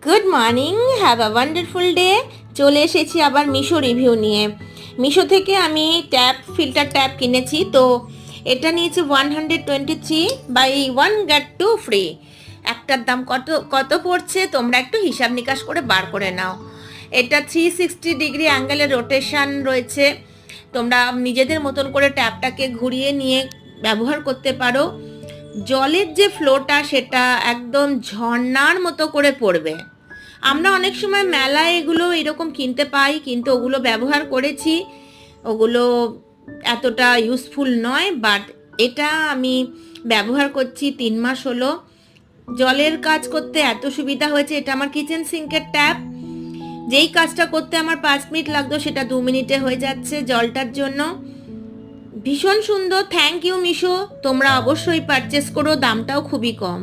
Good morning, have a wonderful day. চলে এসেছি আবার মিশো রিভিউ নিয়ে। মিশো থেকে আমি ফিল্টার ট্যাপ কিনেছি। তো এটা নিয়েছে 123, বাই 1 গেট 2 ফ্রি। একটার দাম কত কত পড়ছে তোমরা একটু হিসাব নিকাশ করে বার করে নাও। এটা 360 ডিগ্রি অ্যাঙ্গেলের রোটেশন রয়েছে। তোমরা নিজেদের মতন করে ট্যাপটাকে ঘুরিয়ে নিয়ে ব্যবহার করতে পারো। জলের যে ফ্লোটা সেটা একদম ঝর্ণার মতো করে পড়বে। আমরা অনেক সময় মেলায় এগুলো এরকম কিনতে পাই, কিন্তু ওগুলো ব্যবহার করেছি, ওগুলো এতটা ইউজফুল নয়। বাট এটা আমি ব্যবহার করছি 3 মাস হলো। জলের কাজ করতে এত সুবিধা হয়েছে। এটা আমার কিচেন সিঙ্কের ট্যাপ। যেই কাজটা করতে আমার 5 মিনিট লাগতো সেটা 2 মিনিটে হয়ে যাচ্ছে জলটার জন্য। ভীষণ সুন্দর। থ্যাংক ইউ মিশো, তোমরা অবশ্যই পারচেস করো, দামটাও খুবই কম।